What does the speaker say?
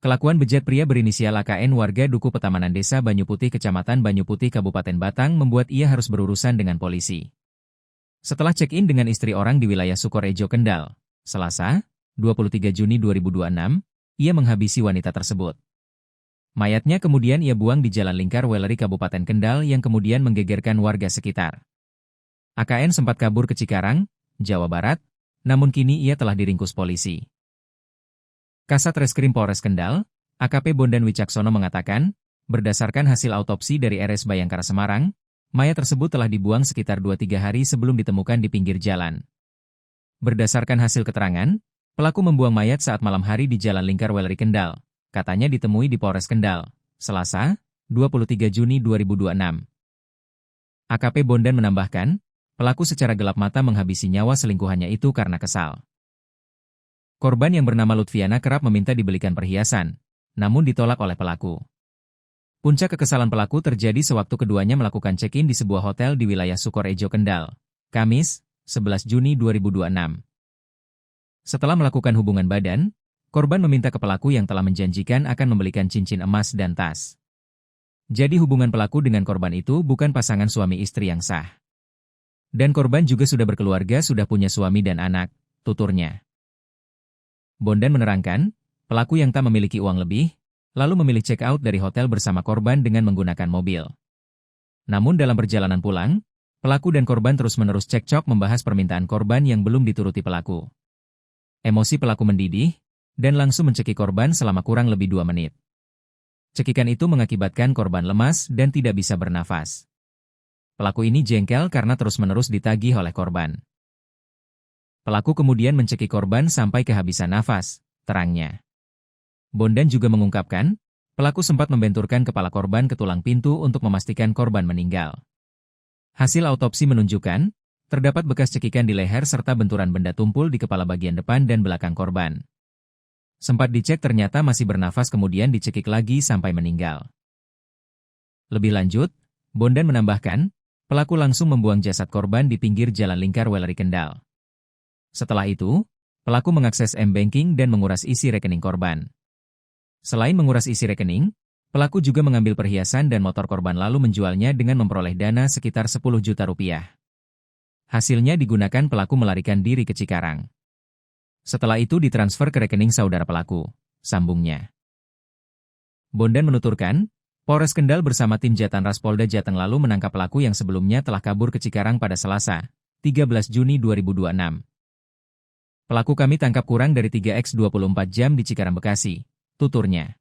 Kelakuan bejat pria berinisial AKN warga Duku Petamanan Desa Banyuputih Kecamatan Banyuputih Kabupaten Batang membuat ia harus berurusan dengan polisi. Setelah check-in dengan istri orang di wilayah Sukorejo, Kendal, Selasa, 23 Juni 2026, ia menghabisi wanita tersebut. Mayatnya kemudian ia buang di Jalan Lingkar Weleri Kabupaten Kendal yang kemudian menggegerkan warga sekitar. AKN sempat kabur ke Cikarang, Jawa Barat, namun kini ia telah diringkus polisi. Kasat Reskrim Polres Kendal, AKP Bondan Wicaksono mengatakan, berdasarkan hasil autopsi dari RS Bayangkara Semarang, mayat tersebut telah dibuang sekitar 2-3 hari sebelum ditemukan di pinggir jalan. Berdasarkan hasil keterangan, pelaku membuang mayat saat malam hari di Jalan Lingkar Weleri Kendal, katanya ditemui di Polres Kendal, Selasa, 23 Juni 2026. AKP Bondan menambahkan, pelaku secara gelap mata menghabisi nyawa selingkuhannya itu karena kesal. Korban yang bernama Lutfiana kerap meminta dibelikan perhiasan, namun ditolak oleh pelaku. Puncak kekesalan pelaku terjadi sewaktu keduanya melakukan check-in di sebuah hotel di wilayah Sukorejo, Kendal, Kamis, 11 Juni 2026. Setelah melakukan hubungan badan, korban meminta ke pelaku yang telah menjanjikan akan membelikan cincin emas dan tas. Jadi hubungan pelaku dengan korban itu bukan pasangan suami istri yang sah. Dan korban juga sudah berkeluarga, sudah punya suami dan anak, tuturnya. Bondan menerangkan, pelaku yang tak memiliki uang lebih, lalu memilih check out dari hotel bersama korban dengan menggunakan mobil. Namun dalam perjalanan pulang, pelaku dan korban terus-menerus cekcok membahas permintaan korban yang belum dituruti pelaku. Emosi pelaku mendidih, dan langsung mencekik korban selama kurang lebih 2 menit. Cekikan itu mengakibatkan korban lemas dan tidak bisa bernafas. Pelaku ini jengkel karena terus-menerus ditagih oleh korban. Pelaku kemudian mencekik korban sampai kehabisan nafas, terangnya. Bondan juga mengungkapkan, pelaku sempat membenturkan kepala korban ke tulang pintu untuk memastikan korban meninggal. Hasil autopsi menunjukkan, terdapat bekas cekikan di leher serta benturan benda tumpul di kepala bagian depan dan belakang korban. Sempat dicek ternyata masih bernafas kemudian dicekik lagi sampai meninggal. Lebih lanjut, Bondan menambahkan, pelaku langsung membuang jasad korban di pinggir Jalan Lingkar Weleri Kendal. Setelah itu, pelaku mengakses M-Banking dan menguras isi rekening korban. Selain menguras isi rekening, pelaku juga mengambil perhiasan dan motor korban lalu menjualnya dengan memperoleh dana sekitar 10 juta rupiah. Hasilnya digunakan pelaku melarikan diri ke Cikarang. Setelah itu ditransfer ke rekening saudara pelaku, sambungnya. Bondan menuturkan, Polres Kendal bersama tim Jatanras Polda Jateng lalu menangkap pelaku yang sebelumnya telah kabur ke Cikarang pada Selasa, 13 Juni 2026. Pelaku kami tangkap kurang dari 3x 24 jam di Cikarang, Bekasi, tuturnya.